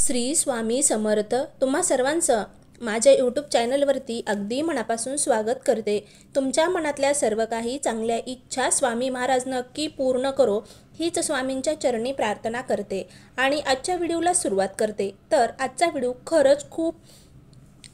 श्री स्वामी समर्थ तुम्हा सर्वांचं माझ्या यूट्यूब चॅनलवरती अगदी मनापासून स्वागत करते। तुमच्या मनातल्या सर्व काही चांगल्या इच्छा स्वामी महाराज नक्की पूर्ण करो हीच स्वामींच्या चरणी प्रार्थना करते आणि आजच्या व्हिडिओला सुरुवात करते। तर आजचा व्हिडिओ खरंच खूप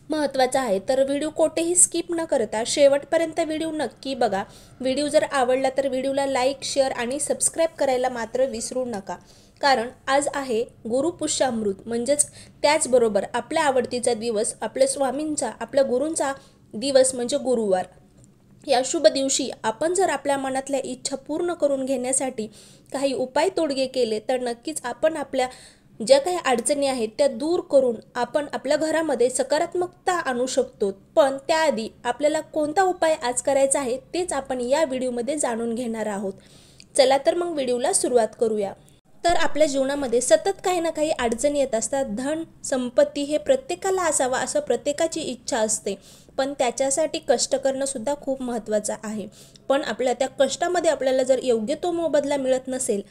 महत्त्वाचा आहे, तर व्हिडिओ कोठेही स्किप न करता शेवटपर्यंत व्हिडिओ नक्की बघा। व्हिडिओ जर आवडला तर व्हिडिओला लाईक, शेअर आणि सबस्क्राईब करायला मात्र विसरू नका, कारण आज आहे गुरुपुष्यामृत, म्हणजेच त्याचबरोबर आपल्या आवडतीचा दिवस, आपल्या स्वामींचा, आपल्या गुरूंचा दिवस म्हणजे गुरुवार। या शुभ दिवशी आपण जर आपल्या मनातल्या इच्छा पूर्ण करून घेण्यासाठी काही उपाय तोडगे केले तर नक्कीच आपण आपल्या ज्या काही अडचणी आहेत त्या दूर करून आपण आपल्या घरामध्ये सकारात्मकता आणू शकतो। पण त्याआधी आपल्याला कोणता उपाय आज करायचा आहे तेच आपण या व्हिडिओमध्ये जाणून घेणार आहोत। चला तर मग व्हिडिओला सुरुवात करूया। तर आपल्या जीवनामध्ये सतत काही ना काही अडचणी येत असतात। धन संपत्ती हे प्रत्येकाला असावा असं प्रत्येकाची इच्छा असते, पण त्याच्यासाठी कष्ट करणं सुद्धा खूप महत्त्वाचं आहे। पण आपल्या त्या कष्टामध्ये आपल्याला जर योग्य तो मोबदला मिळत नसेल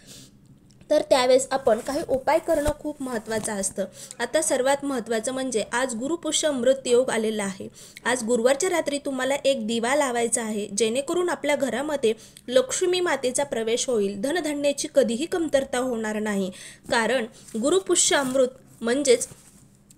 तर त्यावेळेस आपण काही उपाय करणं खूप महत्त्वाचं असतं। आता सर्वात महत्त्वाचं म्हणजे आज गुरुपुष्यामृत योग आलेला आहे। आज गुरुवारच्या रात्री तुम्हाला एक दिवा लावायचा आहे, जेणेकरून आपल्या घरामध्ये लक्ष्मी मातेचा प्रवेश होईल, धनधान्याची कधीही कमतरता होणार नाही। कारण गुरुपुष्यामृत म्हणजेच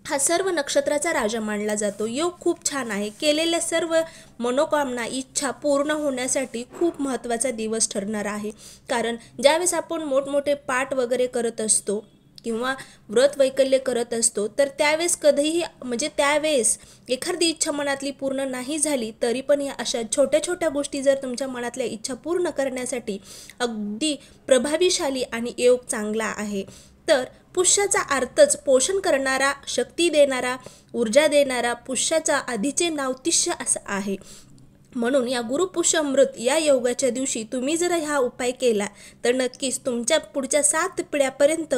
हा सर्व नक्षत्राचा राजा मानला जातो। योग खूप छान आहे, केलेल्या सर्व मनोकामना इच्छा पूर्ण होण्यासाठी खूप महत्त्वाचा दिवस ठरणार आहे। कारण ज्यावेळेस आपण मोठमोठे पाठ वगैरे करत असतो किंवा व्रत वैकल्य करत असतो तर त्यावेळेस कधीही म्हणजे त्यावेळेस एखादी इच्छा मनातली पूर्ण नाही झाली तरी पण या अशा छोट्या छोट्या गोष्टी जर तुमच्या मनातल्या इच्छा पूर्ण करण्यासाठी अगदी प्रभावीशाली आणि योग चांगला आहे। तर पुष्याचा अर्थच पोषण करणारा, शक्ती देणारा, ऊर्जा देणारा, पुष्याचा आधीचे नाव तिष्य असं आहे। म्हणून या गुरुपुष्यामृत या योगाच्या दिवशी तुम्ही जर हा उपाय केला तर नक्कीच तुमच्या पुढच्या 7 पिढ्यापर्यंत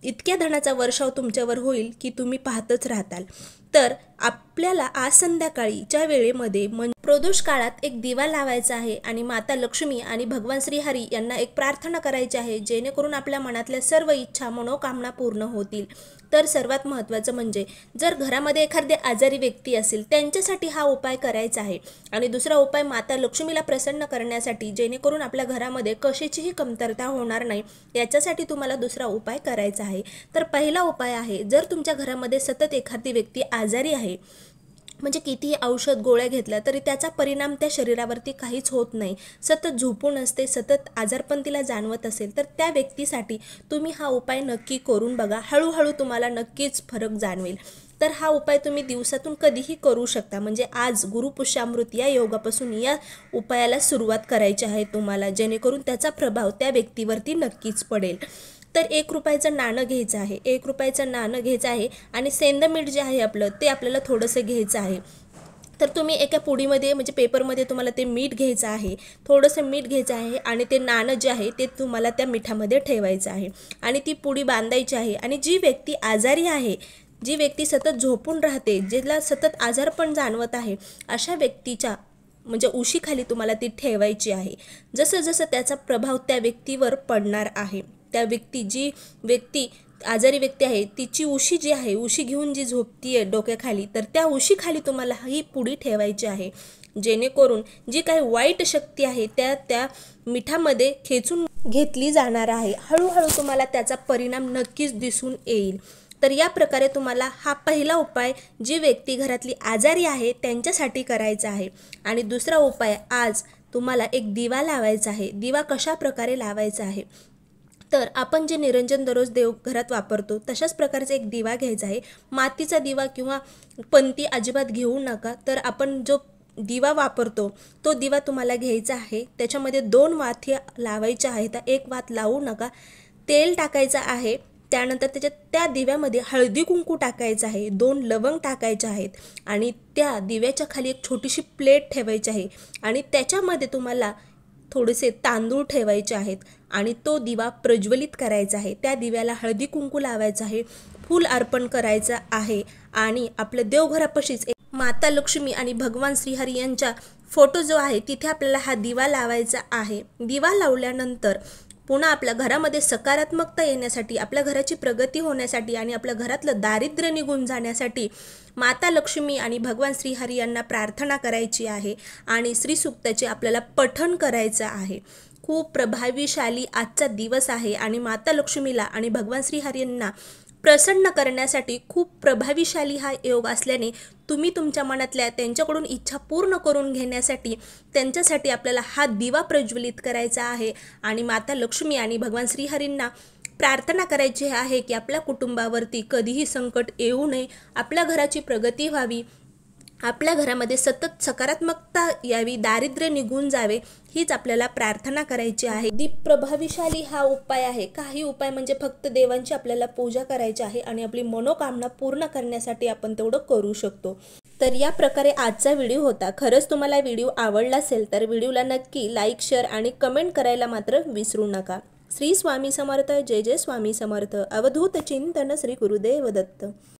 इतक्या धनाचा वर्षाव तुमच्यावर होईल की तुम्ही पाहतच राहताल। तर आपल्याला आज संध्याकाळीच्या वेळेमध्ये प्रदोष काळात एक दिवा लावायचा आहे आणि माता लक्ष्मी आणि भगवान श्रीहरी यांना एक प्रार्थना करायची आहे, जेणेकरून आपल्या मनातल्या सर्व इच्छा मनोकामना पूर्ण होतील। तर सर्वात महत्त्वाचं म्हणजे जर घरामध्ये एखादी आजारी व्यक्ती असेल त्यांच्यासाठी हा उपाय करायचा आहे आणि दुसरा उपाय माता लक्ष्मीला प्रसन्न करण्यासाठी, जेणेकरून आपल्या घरामध्ये कशाचीही कमतरता होणार नाही, याच्यासाठी तुम्हाला दुसरा उपाय करायचा आहे। तर पहिला उपाय आहे, जर तुमच्या घरामध्ये सतत एखादी व्यक्ती आजारी आहे, म्हणजे कितीही औषध गोळ्या घेतल्या तरी त्याचा परिणाम त्या शरीरावरती काहीच होत नाही, सतत झोपून असते, सतत आजारपण तिला जाणवत असेल तर त्या व्यक्तीसाठी तुम्ही हा उपाय नक्की करून बघा, हळूहळू तुम्हाला नक्कीच फरक जाणवेल। तर हा उपाय तुम्ही दिवसातून कधीही करू शकता, म्हणजे आज गुरुपुष्यामृत या योगापासून या उपायाला सुरुवात करायची आहे तुम्हाला, जेणेकरून त्याचा प्रभाव त्या व्यक्तीवरती नक्कीच पडेल। तर 1 रुपयाचं नाणं घ्यायचं आहे, 1 रुपयाचं नाणं घ्यायचं आहे आणि सेंधमीठ जे आहे आपलं ते आपल्याला थोडंसं घ्यायचं आहे। तर तुम्ही एका पुडीमध्ये म्हणजे पेपरमध्ये तुम्हाला ते मीठ घ्यायचं आहे, थोडंसं मीठ घ्यायचं आहे आणि ते नाणं जे आहे ते तुम्हाला त्या मिठामध्ये ठेवायचं आहे आणि ती पुडी बांधायची आहे। आणि जी व्यक्ती आजारी आहे, जी व्यक्ती सतत झोपून राहते, जिला सतत आजारपण जाणवत आहे, अशा व्यक्तीच्या म्हणजे उशीखाली तुम्हाला ती ठेवायची आहे। जसं जसं त्याचा प्रभाव त्या व्यक्तीवर पडणार आहे, त्या जी व्यक्ती आजारी व्यक्ती आहे तिची उशी जी आहे, उशी घेऊन जी झोपतीये डोक्याखाली, तर त्या उशीखाली तुम्हाला ही पुडी ठेवायची आहे, जेणेकरून जी काही वाईट शक्ती आहे त्या मिठामध्ये खेचून घेतली जाणार आहे। हळूहळू तुम्हाला त्याचा परिणाम नक्कीच दिसून येईल। तर या प्रकारे तुम्हाला हा पहिला उपाय जी व्यक्ती घरातली आजारी आहे त्यांच्यासाठी करायचा आहे। आणि दुसरा उपाय, आज तुम्हाला एक दिवा लावायचा आहे। दिवा कशा प्रकारे लावायचा आहे, तर आपण जे निरंजन दररोज देवघरात वापरतो तशाच प्रकारचा एक दिवा घ्यायचा आहे। मातीचा दिवा किंवा पंती अजिबात घेऊ नका, तर आपण जो दिवा वापरतो तो दिवा तुम्हाला घ्यायचा आहे। त्याच्यामध्ये 2 वाती लावायच्या आहेत, 1 वात लावू नका, तेल टाकायचं आहे, त्यानंतर त्या दिव्यामध्ये हळदी कुंकू टाकायचं आहे, 2 लवंग टाकायचे आहेत आणि त्या दिव्याच्या खाली एक छोटीशी प्लेट ठेवायची आहे आणि त्याच्यामध्ये तुम्हाला थोडेसे तांदूळ ठेवायचे आहेत आणि तो दिवा प्रज्वलित करायचा आहे। त्या दिव्याला हळदी कुंकू लावायचं आहे, फूल अर्पण करायचं आहे आणि आपल्या देवघरापाशीच एक माता लक्ष्मी आणि भगवान श्रीहरी यांचा फोटो जो आहे तिथे आपल्याला हा दिवा लावायचा आहे। दिवा लावल्यानंतर पुन्हा आपल्या घरामध्ये सकारात्मकता येण्यासाठी, आपल्या घराची प्रगती होण्यासाठी आणि आपल्या घरातलं दारिद्र्य निघून जाण्यासाठी माता लक्ष्मी आणि भगवान श्रीहरी यांना प्रार्थना करायची आहे आणि श्रीसूक्ताचे आपल्याला पठण करायचं आहे. खूप प्रभावीशाली आजचा दिवस आहे आणि माता लक्ष्मीला आणि भगवान श्रीहरी यांना प्रसन्न करण्यासाठी खूप प्रभावीशाली हा योग असल्याने तुम्ही तुमच्या मनातल्या त्यांच्याकडून इच्छा पूर्ण करून घेण्यासाठी त्यांच्यासाठी आपल्याला हा दिवा प्रज्वलित करायचा आहे आणि माता लक्ष्मी आणि भगवान श्रीहरींना प्रार्थना करायची आहे की आपल्या कुटुंबावरती कधीही संकट येऊ नये, आपल्या घराची प्रगती व्हावी, आपल्या घरामध्ये सतत सकारात्मकता यावी, दारिद्र्य निघून जावे, हीच आपल्याला प्रार्थना करायची आहे. अगदी प्रभावीशाली हा उपाय आहे. काही उपाय म्हणजे फक्त देवांची आपल्याला पूजा करायची आहे आणि आपली मनोकामना पूर्ण करण्यासाठी आपण तेवढं करू शकतो. तर या प्रकारे आजचा व्हिडिओ होता. खरंच तुम्हाला व्हिडिओ आवडला असेल तर व्हिडिओला नक्की लाईक, शेअर आणि कमेंट करायला मात्र विसरू नका. श्री स्वामी समर्थ. जय जय स्वामी समर्थ. अवधूत चिंतन. श्री गुरुदेव दत्त.